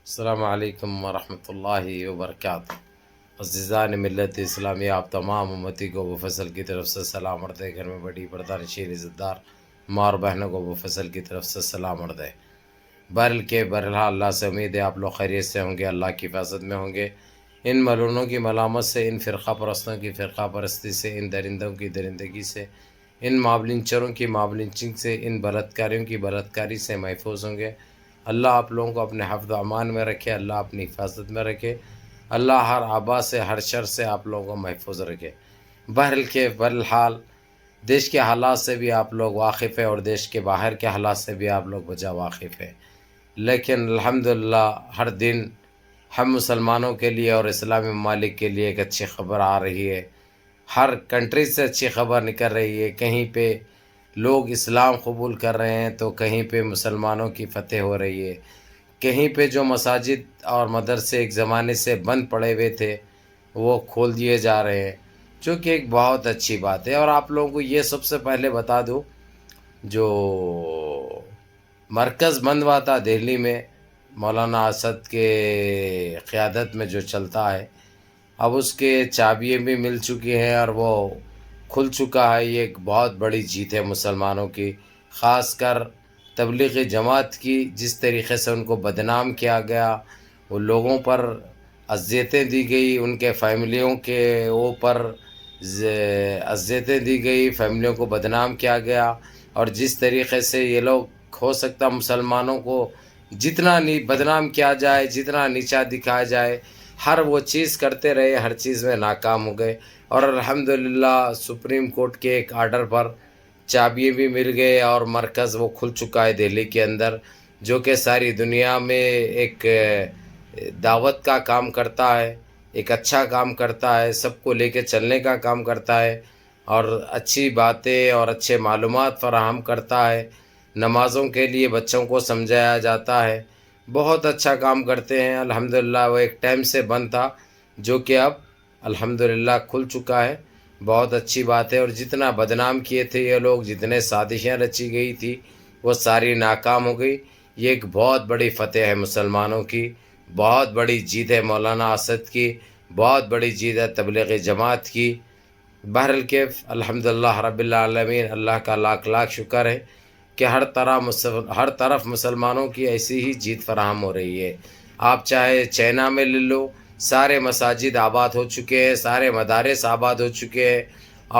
السلام علیکم ورحمۃ اللہ وبرکاتہ۔ عزیزان ملت اسلامی، آپ تمام امتی کو ابو فصل کی طرف سے سلام عرض ہے۔ گھر میں بڑی پردہ نشین عزت دار ماں اور بہنوں کو ابو فصل کی طرف سے سلام عرض ہے۔ بہرحال اللہ سے امید ہے آپ لوگ خیریت سے ہوں گے، اللہ کی حفاظت میں ہوں گے۔ ان ملعونوں کی ملامت سے، ان فرقہ پرستوں کی فرقہ پرستی سے، ان درندوں کی درندگی سے، ان مابلنچروں کی مابلنچنگ سے، ان بلاتکاریوں کی بلاتکاری سے محفوظ ہوں گے۔ اللہ آپ لوگوں کو اپنے حفظ و امان میں رکھے، اللہ اپنی حفاظت میں رکھے، اللہ ہر آبا سے، ہر شر سے آپ لوگوں کو محفوظ رکھے۔ بہرحال دیش کے حالات سے بھی آپ لوگ واقف ہیں اور دیش کے باہر کے حالات سے بھی آپ لوگ بجا واقف ہیں، لیکن الحمدللہ ہر دن ہم مسلمانوں کے لیے اور اسلامی ممالک کے لیے ایک اچھی خبر آ رہی ہے۔ ہر کنٹری سے اچھی خبر نکل رہی ہے۔ کہیں پہ لوگ اسلام قبول کر رہے ہیں تو کہیں پہ مسلمانوں کی فتح ہو رہی ہے۔ کہیں پہ جو مساجد اور مدرسے ایک زمانے سے بند پڑے ہوئے تھے وہ کھول دیے جا رہے ہیں، جو کہ ایک بہت اچھی بات ہے۔ اور آپ لوگوں کو یہ سب سے پہلے بتا دوں، جو مرکز بند ہوا تھا دہلی میں مولانا اسد کے قیادت میں جو چلتا ہے، اب اس کے چابیاں بھی مل چکی ہیں اور وہ کھل چکا ہے۔ یہ ایک بہت بڑی جیت ہے مسلمانوں کی، خاص کر تبلیغی جماعت کی۔ جس طریقے سے ان کو بدنام کیا گیا، وہ لوگوں پر اذیتیں دی گئی، ان کے فیملیوں کے اوپر اذیتیں دی گئی، فیملیوں کو بدنام کیا گیا، اور جس طریقے سے یہ لوگ ہو سکتا مسلمانوں کو جتنا بدنام کیا جائے، جتنا نیچا دکھایا جائے، ہر وہ چیز کرتے رہے، ہر چیز میں ناکام ہو گئے۔ اور الحمدللہ سپریم کورٹ کے ایک آرڈر پر چابیاں بھی مل گئے اور مرکز وہ کھل چکا ہے دہلی کے اندر، جو کہ ساری دنیا میں ایک دعوت کا کام کرتا ہے، ایک اچھا کام کرتا ہے، سب کو لے کے چلنے کا کام کرتا ہے، اور اچھی باتیں اور اچھے معلومات فراہم کرتا ہے۔ نمازوں کے لیے بچوں کو سمجھایا جاتا ہے، بہت اچھا کام کرتے ہیں الحمدللہ۔ وہ ایک ٹائم سے بند تھا، جو کہ اب الحمدللہ کھل چکا ہے، بہت اچھی بات ہے۔ اور جتنا بدنام کیے تھے یہ لوگ، جتنے سازشیں رچی گئی تھی، وہ ساری ناکام ہو گئی۔ یہ ایک بہت بڑی فتح ہے مسلمانوں کی، بہت بڑی جیت ہے مولانا اسد کی، بہت بڑی جیت ہے تبلیغی جماعت کی۔ بہرحال الحمدللہ رب العالمین، اللہ کا لاکھ لاکھ شکر ہے کہ ہر طرف مسلمانوں کی ایسی ہی جیت فراہم ہو رہی ہے۔ آپ چاہے چائنا میں لے لو، سارے مساجد آباد ہو چکے ہیں، سارے مدارس آباد ہو چکے ہیں،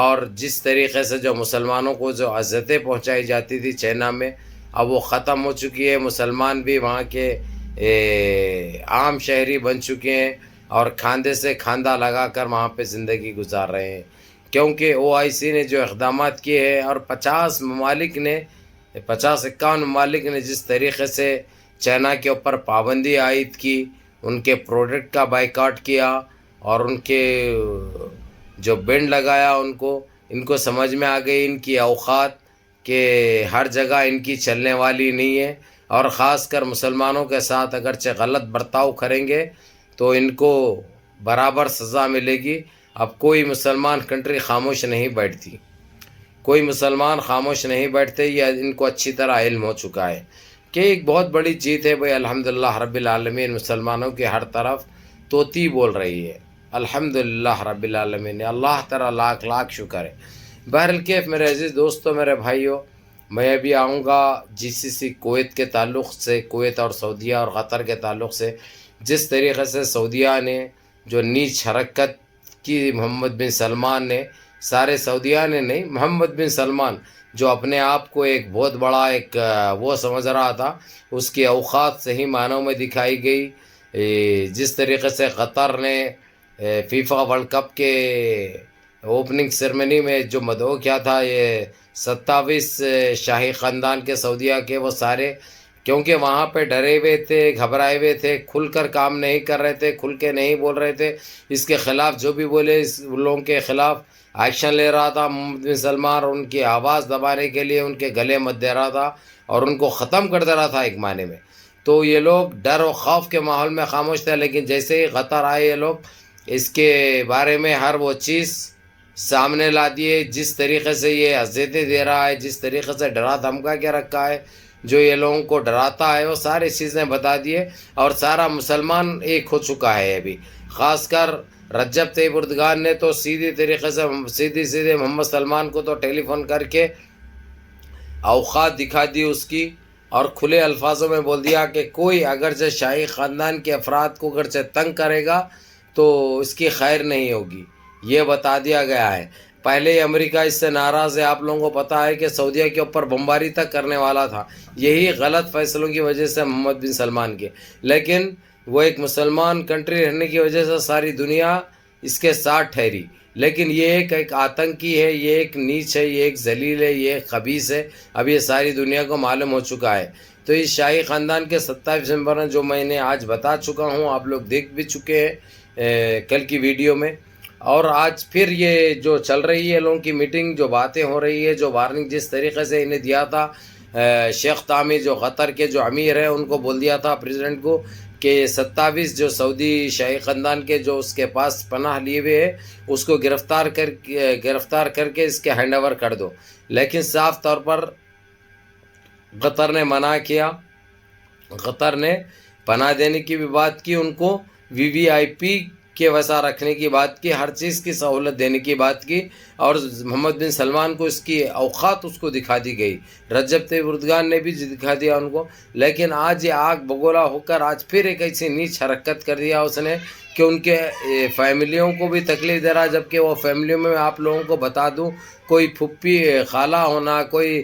اور جس طریقے سے جو مسلمانوں کو جو اذیتیں پہنچائی جاتی تھی چائنا میں، اب وہ ختم ہو چکی ہے۔ مسلمان بھی وہاں کے عام شہری بن چکے ہیں اور کھاندے سے کھاندہ لگا کر وہاں پہ زندگی گزار رہے ہیں، کیونکہ OIC نے جو اقدامات کیے ہیں، اور 50 51 ممالک نے جس طریقے سے چائنا کے اوپر پابندی عائد کی، ان کے پروڈکٹ کا بائیکاٹ کیا، اور ان کے جو بینڈ لگایا، ان کو سمجھ میں آ گئی ان کی اوقات کہ ہر جگہ ان کی چلنے والی نہیں ہے، اور خاص کر مسلمانوں کے ساتھ اگرچہ غلط برتاؤ کریں گے تو ان کو برابر سزا ملے گی۔ اب کوئی مسلمان کنٹری خاموش نہیں بیٹھتی، کوئی مسلمان خاموش نہیں بیٹھتے، یہ ان کو اچھی طرح علم ہو چکا ہے کہ ایک بہت بڑی جیت ہے بھائی۔ الحمدللہ رب العالمین، مسلمانوں کے ہر طرف توتی بول رہی ہے، الحمدللہ رب العالمین، اللہ تعالیٰ لاکھ لاکھ شکر ہے۔ بہرحال میرے عزیز دوستوں، میرے بھائیوں، میں بھی آؤں گا GCC کویت کے تعلق سے، کویت اور سعودیہ اور قطر کے تعلق سے، جس طریقے سے سعودیہ نے جو نیچ حرکت کی، محمد بن سلمان نے، سارے سعودیہ نے نہیں، محمد بن سلمان جو اپنے آپ کو ایک بہت بڑا ایک وہ سمجھ رہا تھا، اس کی اوقات صحیح معنوں میں دکھائی گئی۔ جس طریقے سے قطر نے فیفا ورلڈ کپ کے اوپننگ سرمنی میں جو مدعو کیا تھا، یہ 27 شاہی خاندان کے سعودیہ کے، وہ سارے کیونکہ وہاں پہ ڈرے ہوئے تھے، گھبرائے ہوئے تھے، کھل کر کام نہیں کر رہے تھے، کھل کے نہیں بول رہے تھے، اس کے خلاف جو بھی بولے اس لوگوں کے خلاف ایکشن لے رہا تھا محمد بن سلمان، اور ان کی آواز دبانے کے لیے ان کے گلے مت دے رہا تھا اور ان کو ختم کر دے رہا تھا ایک معنی میں۔ تو یہ لوگ ڈر و خوف کے ماحول میں خاموش تھے، لیکن جیسے ہی قطر آئے یہ لوگ اس کے بارے میں ہر وہ چیز سامنے لا دیے، جس طریقے سے یہ اذیتیں دے رہا ہے، جس طریقے سے ڈرا دھمکا کے رکھا ہے، جو یہ لوگوں کو ڈراتا ہے وہ ساری چیزیں بتا دیے، اور سارا مسلمان ایک ہو چکا ہے ابھی. خاص کر رجب طیب اردگان نے تو سیدھی طریقے سے سیدھے محمد سلمان کو تو ٹیلی فون کر کے اوقات دکھا دی اس کی، اور کھلے الفاظوں میں بول دیا کہ کوئی اگرچہ شاہی خاندان کے افراد کو اگرچہ تنگ کرے گا تو اس کی خیر نہیں ہوگی، یہ بتا دیا گیا ہے. پہلے ہی امریکہ اس سے ناراض ہے، آپ لوگوں کو پتہ ہے کہ سعودیہ کے اوپر بمباری تک کرنے والا تھا، یہی غلط فیصلوں کی وجہ سے محمد بن سلمان کے. لیکن وہ ایک مسلمان کنٹری رہنے کی وجہ سے ساری دنیا اس کے ساتھ ٹھہری. لیکن یہ ایک آتنکی ہے، یہ ایک نیچ ہے، یہ ایک ذلیل ہے، یہ ایک خبیث ہے. اب یہ ساری دنیا کو معلوم ہو چکا ہے. تو اس شاہی خاندان کے 27 ممبر ہیں جو میں نے آج بتا چکا ہوں، آپ لوگ دیکھ بھی چکے ہیں کل کی ویڈیو میں. اور آج پھر یہ جو چل رہی ہے لوگوں کی میٹنگ، جو باتیں ہو رہی ہے، جو وارننگ جس طریقے سے انہیں دیا تھا شیخ تامی جو قطر کے جو امیر ہیں، ان کو بول دیا تھا پریزیڈنٹ کو کہ 27 جو سعودی شاہی خاندان کے جو اس کے پاس پناہ لیے ہوئے ہیں اس کو گرفتار کر کے اس کے ہینڈ اوور کر دو. لیکن صاف طور پر قطر نے منع کیا. قطر نے پناہ دینے کی بھی بات کی، ان کو VVIP کے ویسا رکھنے کی بات کی، ہر چیز کی سہولت دینے کی بات کی، اور محمد بن سلمان کو اس کی اوقات اس کو دکھا دی گئی. رجب طیب اردگان نے بھی دکھا دیا ان کو. لیکن آج یہ آگ بگولا ہو کر آج پھر ایک ایسی نیچ حرکت کر دیا اس نے کہ ان کے فیملیوں کو بھی تکلیف دے رہا، جبکہ وہ فیملیوں میں آپ لوگوں کو بتا دوں کوئی پھپھی خالہ ہونا، کوئی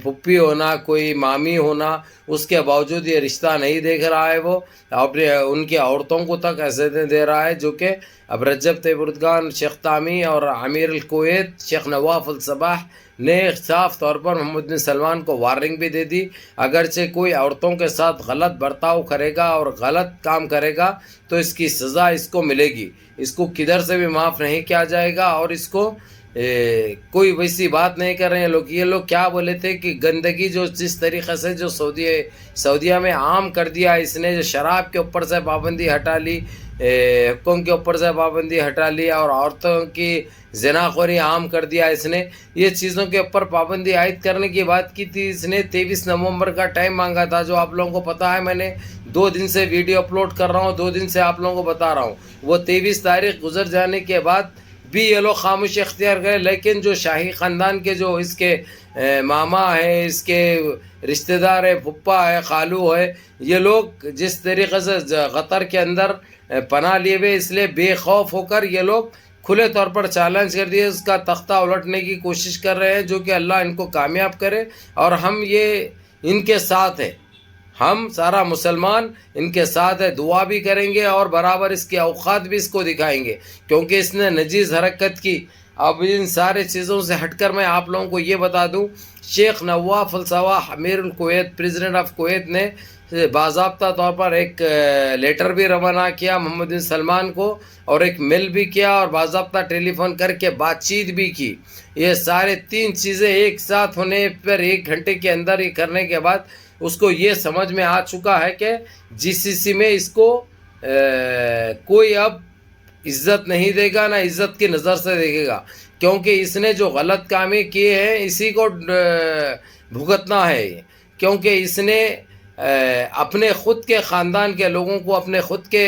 پھپھی ہونا، کوئی مامی ہونا، اس کے باوجود یہ رشتہ نہیں دیکھ رہا ہے. وہ اپنے ان کی عورتوں کو تک ایسے دے رہا ہے، جو کہ اب رجب طیب اردگان، شیخ تامی اور امیر الکویت شیخ نواف الصباح نے صاف طور پر محمد بن سلمان کو وارننگ بھی دے دی. اگرچہ کوئی عورتوں کے ساتھ غلط برتاؤ کرے گا اور غلط کام کرے گا تو اس کی سزا اس کو ملے گی، اس کو کدھر سے بھی معاف نہیں کیا جائے گا. اور اس کو کوئی ویسی بات نہیں کر رہے ہیں لوگ. یہ لوگ کیا بولے تھے کہ گندگی جو جس طریقے سے جو سعودیہ میں عام کر دیا اس نے، جو شراب کے اوپر سے پابندی ہٹا لی، حقوق کے اوپر سے پابندی ہٹا لی، اور عورتوں کی زناخوری عام کر دیا اس نے، یہ چیزوں کے اوپر پابندی عائد کرنے کی بات کی تھی اس نے. 23 نومبر کا ٹائم مانگا تھا، جو آپ لوگوں کو پتہ ہے. میں نے 2 دن سے ویڈیو اپلوڈ کر رہا ہوں، 2 دن سے آپ لوگوں کو بتا رہا ہوں. وہ 23 تاریخ گزر جانے کے بعد بھی یہ لوگ خاموشی اختیار کرے. لیکن جو شاہی خاندان کے جو اس کے ماما ہے، اس کے رشتہ دار ہے، پھپھا ہے، خالو ہے، یہ لوگ جس طریقے سے قطر کے اندر پناہ لیے ہوئے، اس لیے بے خوف ہو کر یہ لوگ کھلے طور پر چیلنج کر دیے، اس کا تختہ الٹنے کی کوشش کر رہے ہیں، جو کہ اللہ ان کو کامیاب کرے. اور ہم یہ ان کے ساتھ ہیں، ہم سارا مسلمان ان کے ساتھ ہے، دعا بھی کریں گے اور برابر اس کے اوقات بھی اس کو دکھائیں گے، کیونکہ اس نے نجیز حرکت کی. اب ان سارے چیزوں سے ہٹ کر میں آپ لوگوں کو یہ بتا دوں، شیخ نواف الصباح امیر الکویت پریزیڈنٹ آف کویت نے باضابطہ طور پر ایک لیٹر بھی روانہ کیا محمد بن سلمان کو، اور ایک میل بھی کیا، اور باضابطہ ٹیلی فون کر کے بات چیت بھی کی. یہ سارے 3 چیزیں ایک ساتھ ہونے پر 1 گھنٹے کے اندر ہی کرنے کے بعد اس کو یہ سمجھ میں آ چکا ہے کہ GCC میں اس کو کوئی اب عزت نہیں دے گا، نہ عزت کی نظر سے دیکھے گا، کیونکہ اس نے جو غلط کامیں کیے ہیں اسی کو بھگتنا ہے. کیونکہ اس نے اپنے خود کے خاندان کے لوگوں کو، اپنے خود کے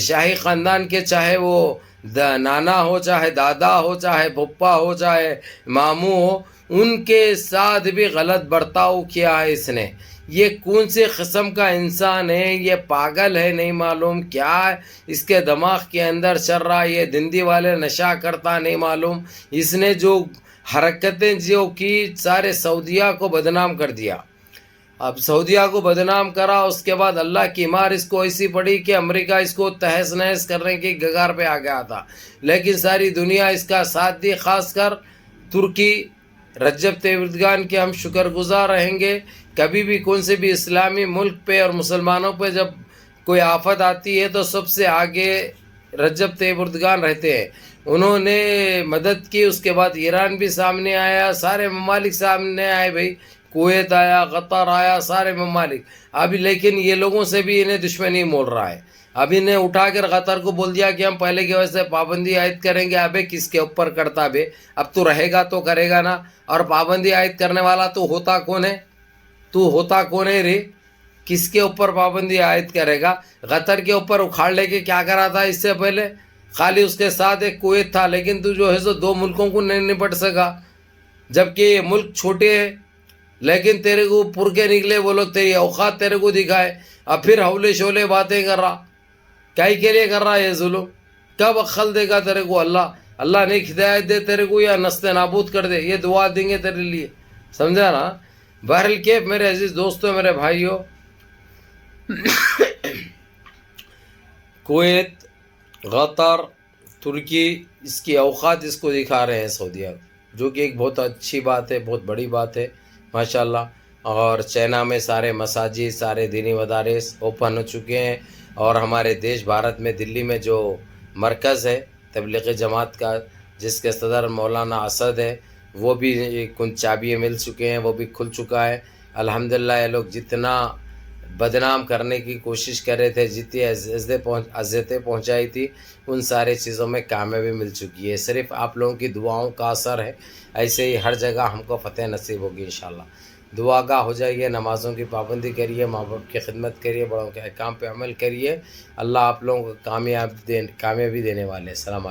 شاہی خاندان کے، چاہے وہ نانا ہو، چاہے دادا ہو، چاہے پھپھا ہو، چاہے ماموں ہو، ان کے ساتھ بھی غلط برتاؤ کیا ہے اس نے. یہ کون سی قسم کا انسان ہے؟ یہ پاگل ہے، نہیں معلوم کیا ہے اس کے دماغ کے اندر چل رہا ہے. یہ دندی والے نشہ کرتا نہیں معلوم. اس نے جو حرکتیں جو کی سارے سعودیہ کو بدنام کر دیا. اب سعودیہ کو بدنام کرا، اس کے بعد اللہ کی مار اس کو ایسی پڑی کہ امریکہ اس کو تہس نہس کرنے کی گگار پہ آ گیا تھا. لیکن ساری دنیا اس کا ساتھ دی، خاص کر ترکی. رجب طیب اردگان کے ہم شکر گزار رہیں گے. کبھی بھی کون سے بھی اسلامی ملک پہ اور مسلمانوں پہ جب کوئی آفت آتی ہے تو سب سے آگے رجب طیب اردگان رہتے ہیں. انہوں نے مدد کی. اس کے بعد ایران بھی سامنے آیا، سارے ممالک سامنے آئے بھائی، کویت آیا، قطر آیا، سارے ممالک. ابھی لیکن یہ لوگوں سے بھی انہیں دشمنی مول رہا ہے. اب انہیں اٹھا کر قطر کو بول دیا کہ ہم پہلے کی وجہ سے پابندی عائد کریں گے. ابے کس کے اوپر کرتا بے؟ اب تو رہے گا تو کرے گا نا. اور پابندی عائد کرنے والا تو ہوتا کون ہے؟ تو ہوتا کون ہے رے؟ کس کے اوپر پابندی عائد کرے گا؟ قطر کے اوپر اکھاڑ لے کے کیا کرا تھا اس سے پہلے؟ خالی اس کے ساتھ ایک کویت تھا، لیکن تو جو ہے سو 2 ملکوں کو نہیں نپٹ سکا، جبکہ یہ ملک چھوٹے ہیں، لیکن تیرے کو پر کے نکلے وہ لوگ، تیری اوقات تیرے کو دکھائے، اب پھر حولے شولے باتیں کر رہا، کائی کے لیے کر رہا یہ ظلم؟ کب عقل دے گا تیرے کو اللہ؟ اللہ نے ہدایت دے تیرے کو یا نستے نابود کر دے، یہ دعا دیں گے تیرے لیے، سمجھا نا؟ بہرحال کیف میرے عزیز دوستوں، میرے بھائیوں، کویت، قطر، ترکی، اس کی اوقات اس کو دکھا رہے ہیں سعودیہ، جو کہ ایک بہت اچھی بات ہے، بہت بڑی بات ہے ماشاءاللہ۔ اور چائنا میں سارے مساجد، سارے دینی مدارس اوپن ہو چکے ہیں، اور ہمارے دیش بھارت میں دلی میں جو مرکز ہے تبلیغ جماعت کا، جس کے صدر مولانا اسد ہے، وہ بھی کچھ چابیاں مل چکے ہیں، وہ بھی کھل چکا ہے الحمدللہ۔ یہ لوگ جتنا بدنام کرنے کی کوشش کر رہے تھے، جتنی اذیتیں پہنچائی تھی، ان سارے چیزوں میں کامیابی مل چکی ہے، صرف آپ لوگوں کی دعاؤں کا اثر ہے۔ ایسے ہی ہر جگہ ہم کو فتح نصیب ہوگی انشاءاللہ۔ دعا گاہ ہو جائیے، نمازوں کی پابندی کریے، ماں باپ کی خدمت کریے، بڑوں کے احکام پہ عمل کریے، اللہ آپ لوگوں کو کامیابی دینے والے۔ السلام علیکم۔